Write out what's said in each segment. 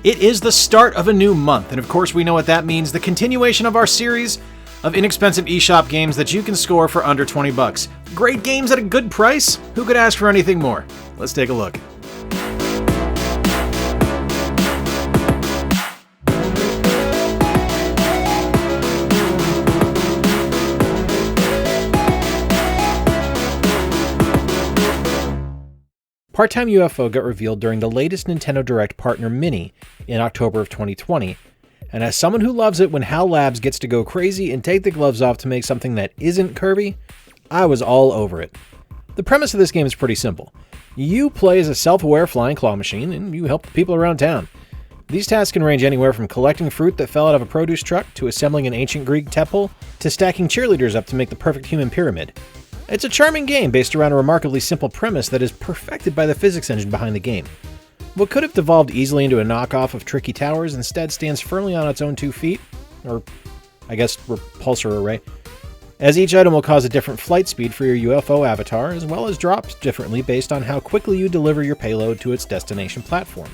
It is the start of a new month, and of course we know what that means, the continuation of our series of inexpensive eShop games that you can score for under 20 bucks. Great games at a good price? Who could ask for anything more? Let's take a look. Time UFO got revealed during the latest Nintendo Direct Partner Mini in October of 2020, and as someone who loves it when HAL Labs gets to go crazy and take the gloves off to make something that isn't Kirby, I was all over it. The premise of this game is pretty simple. You play as a self-aware flying claw machine, and you help the people around town. These tasks can range anywhere from collecting fruit that fell out of a produce truck, to assembling an ancient Greek temple, to stacking cheerleaders up to make the perfect human pyramid. It's a charming game based around a remarkably simple premise that is perfected by the physics engine behind the game. What could have devolved easily into a knockoff of Tricky Towers instead stands firmly on its own 2 feet, or I guess repulsor array, as each item will cause a different flight speed for your UFO avatar, as well as drops differently based on how quickly you deliver your payload to its destination platform.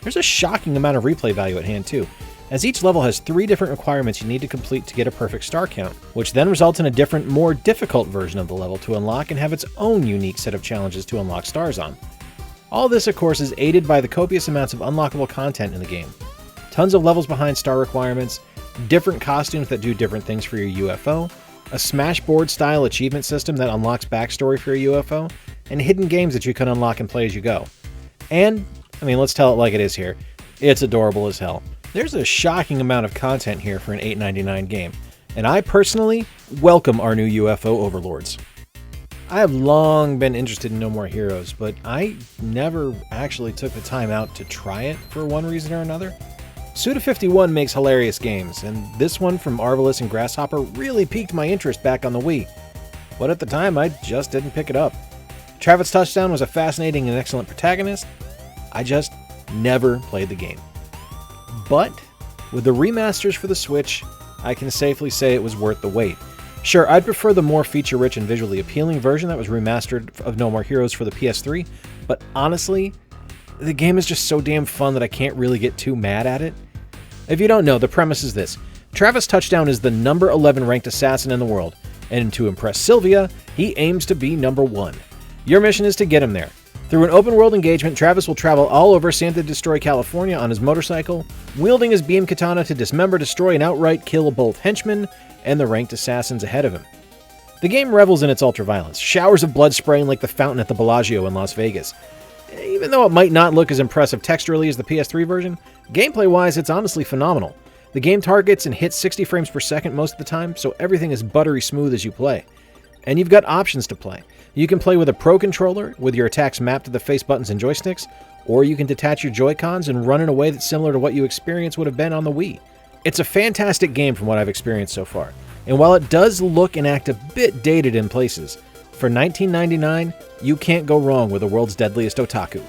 There's a shocking amount of replay value at hand too, as each level has 3 different requirements you need to complete to get a perfect star count, which then results in a different, more difficult version of the level to unlock and have its own unique set of challenges to unlock stars on. All this, of course, is aided by the copious amounts of unlockable content in the game. Tons of levels behind star requirements, different costumes that do different things for your UFO, a Smashboard-style achievement system that unlocks backstory for your UFO, and hidden games that you can unlock and play as you go. And, let's tell it like it is here, it's adorable as hell. There's a shocking amount of content here for an $8.99 game, and I personally welcome our new UFO overlords. I have long been interested in No More Heroes, but I never actually took the time out to try it for one reason or another. Suda51 makes hilarious games, and this one from Arvalus and Grasshopper really piqued my interest back on the Wii, but at the time I just didn't pick it up. Travis Touchdown was a fascinating and excellent protagonist. I just never played the game. But with the remasters for the Switch, I can safely say it was worth the wait. Sure, I'd prefer the more feature-rich and visually appealing version that was remastered of No More Heroes for the PS3, but honestly, the game is just so damn fun that I can't really get too mad at it. If you don't know, the premise is this. Travis Touchdown is the number 11 ranked assassin in the world, and to impress Sylvia, he aims to be number 1. Your mission is to get him there. Through an open-world engagement, Travis will travel all over Santa Destroy, California on his motorcycle, wielding his beam katana to dismember, destroy, and outright kill both henchmen and the ranked assassins ahead of him. The game revels in its ultraviolence, showers of blood spraying like the fountain at the Bellagio in Las Vegas. Even though it might not look as impressive texturally as the PS3 version, gameplay-wise it's honestly phenomenal. The game targets and hits 60 frames per second most of the time, so everything is buttery smooth as you play. And you've got options to play. You can play with a Pro Controller, with your attacks mapped to the face buttons and joysticks, or you can detach your Joy-Cons and run in a way that's similar to what you experience would have been on the Wii. It's a fantastic game from what I've experienced so far, and while it does look and act a bit dated in places, for $19.99, you can't go wrong with the world's deadliest otaku.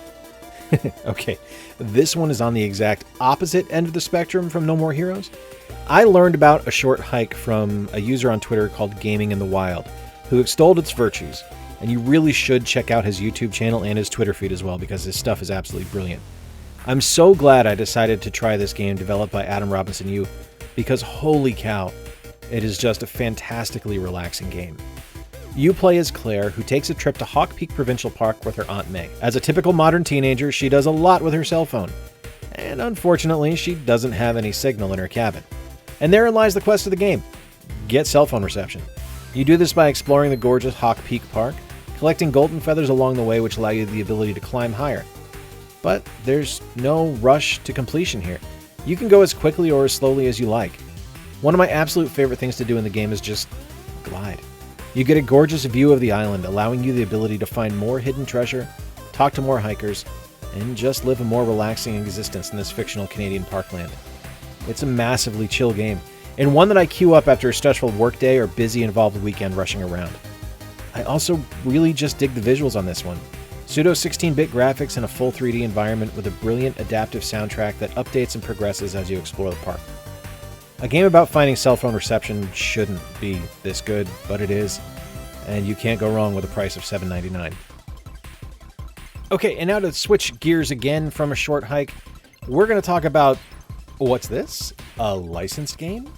Okay, this one is on the exact opposite end of the spectrum from No More Heroes. I learned about a short hike from a user on Twitter called Gaming in the Wild, who extolled its virtues, and you really should check out his YouTube channel and his Twitter feed as well, because his stuff is absolutely brilliant. I'm so glad I decided to try this game developed by Adam Robinson Yu, because holy cow, it is just a fantastically relaxing game. You play as Claire, who takes a trip to Hawk Peak Provincial Park with her Aunt May. As a typical modern teenager, she does a lot with her cell phone, and unfortunately, she doesn't have any signal in her cabin. And therein lies the quest of the game: get cell phone reception. You do this by exploring the gorgeous Hawk Peak Park, collecting golden feathers along the way which allow you the ability to climb higher. But there's no rush to completion here. You can go as quickly or as slowly as you like. One of my absolute favorite things to do in the game is just glide. You get a gorgeous view of the island, allowing you the ability to find more hidden treasure, talk to more hikers, and just live a more relaxing existence in this fictional Canadian parkland. It's a massively chill game, and one that I queue up after a stressful workday or busy involved weekend rushing around. I also really just dig the visuals on this one. Pseudo 16-bit graphics in a full 3D environment with a brilliant adaptive soundtrack that updates and progresses as you explore the park. A game about finding cell phone reception shouldn't be this good, but it is, and you can't go wrong with a price of $7.99. Okay, and now to switch gears again from a short hike, we're going to talk about, what's this? A licensed game?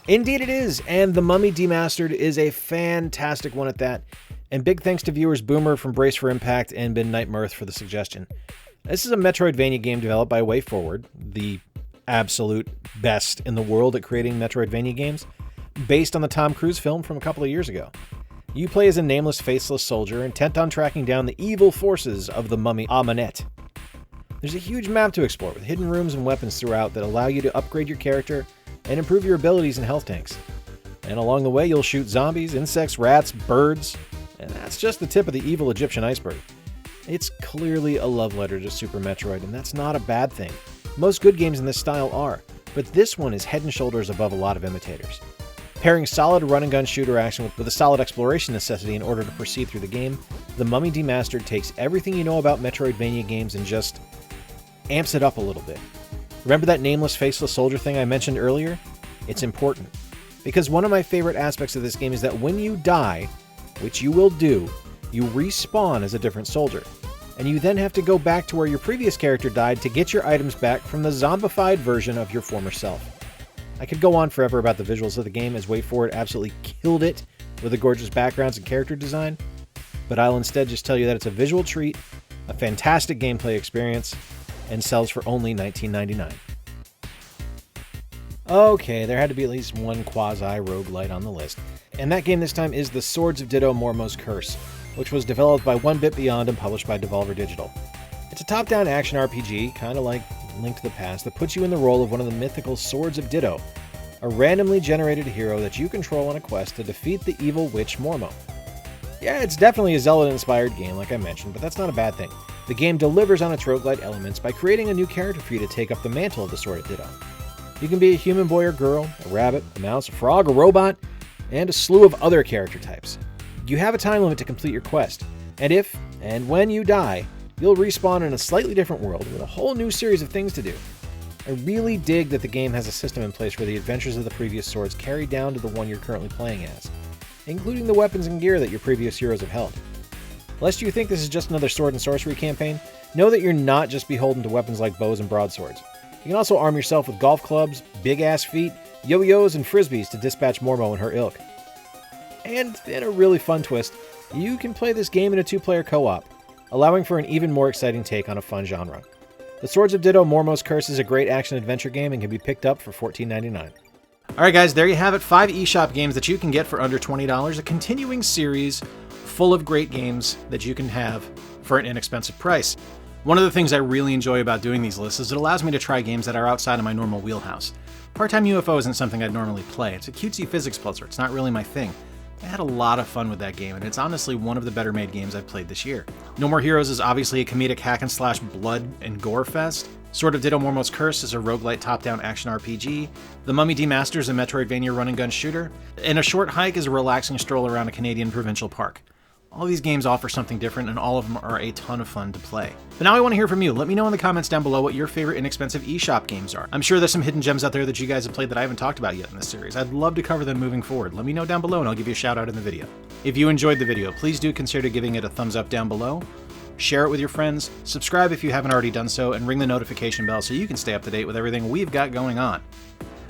Indeed it is, and the Mummy Demastered is a fantastic one at that. And big thanks to viewers Boomer from Brace for Impact and Midnight Mirth for the suggestion. This is a Metroidvania game developed by WayForward, the absolute best in the world at creating Metroidvania games, based on the Tom Cruise film from a couple of years ago. You play as a nameless, faceless soldier intent on tracking down the evil forces of the mummy Amenet. There's a huge map to explore with hidden rooms and weapons throughout that allow you to upgrade your character and improve your abilities and health tanks. And along the way, you'll shoot zombies, insects, rats, birds, and that's just the tip of the evil Egyptian iceberg. It's clearly a love letter to Super Metroid, and that's not a bad thing. Most good games in this style are, but this one is head and shoulders above a lot of imitators. Pairing solid run-and-gun shooter action with a solid exploration necessity in order to proceed through the game, the Mummy Demastered takes everything you know about Metroidvania games and just amps it up a little bit. Remember that nameless, faceless soldier thing I mentioned earlier? It's important, because one of my favorite aspects of this game is that when you die, which you will do, you respawn as a different soldier, and you then have to go back to where your previous character died to get your items back from the zombified version of your former self. I could go on forever about the visuals of the game, as WayForward absolutely killed it with the gorgeous backgrounds and character design, but I'll instead just tell you that it's a visual treat, a fantastic gameplay experience, and sells for only $19.99. Okay, there had to be at least one quasi-roguelite on the list, and that game this time is The Swords of Ditto Mormo's Curse, which was developed by One Bit Beyond and published by Devolver Digital. It's a top-down action RPG, kind of like Link to the Past, that puts you in the role of one of the mythical Swords of Ditto, a randomly generated hero that you control on a quest to defeat the evil witch Mormo. Yeah, it's definitely a Zelda-inspired game, like I mentioned, but that's not a bad thing. The game delivers on its roguelite elements by creating a new character for you to take up the mantle of the Sword of Ditto. You can be a human boy or girl, a rabbit, a mouse, a frog, a robot, and a slew of other character types. You have a time limit to complete your quest, and if and when you die, you'll respawn in a slightly different world with a whole new series of things to do. I really dig that the game has a system in place where the adventures of the previous swords carry down to the one you're currently playing as, including the weapons and gear that your previous heroes have held. Lest you think this is just another sword and sorcery campaign, know that you're not just beholden to weapons like bows and broadswords. You can also arm yourself with golf clubs, big-ass feet, yo-yos, and frisbees to dispatch Mormo and her ilk. And in a really fun twist, you can play this game in a two-player co-op, allowing for an even more exciting take on a fun genre. The Swords of Ditto Mormo's Curse is a great action-adventure game and can be picked up for $14.99. Alright guys, there you have it, 5 eShop games that you can get for under $20, a continuing series full of great games that you can have for an inexpensive price. One of the things I really enjoy about doing these lists is it allows me to try games that are outside of my normal wheelhouse. Time UFO isn't something I'd normally play. It's a cutesy physics puzzler. It's not really my thing. I had a lot of fun with that game, and it's honestly one of the better made games I've played this year. No More Heroes is obviously a comedic hack-and-slash blood and gore fest. Sword of Ditto Mormo's Curse is a roguelite top-down action RPG. The Mummy Demastered is a Metroidvania run-and-gun shooter. And A Short Hike is a relaxing stroll around a Canadian provincial park. All these games offer something different, and all of them are a ton of fun to play. But now I want to hear from you. Let me know in the comments down below what your favorite inexpensive eShop games are. I'm sure there's some hidden gems out there that you guys have played that I haven't talked about yet in this series. I'd love to cover them moving forward. Let me know down below and I'll give you a shout out in the video. If you enjoyed the video, please do consider giving it a thumbs up down below, share it with your friends, subscribe if you haven't already done so, and ring the notification bell so you can stay up to date with everything we've got going on.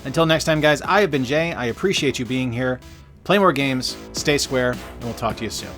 Until next time guys, I have been Jay, I appreciate you being here. Play more games, stay square, and we'll talk to you soon.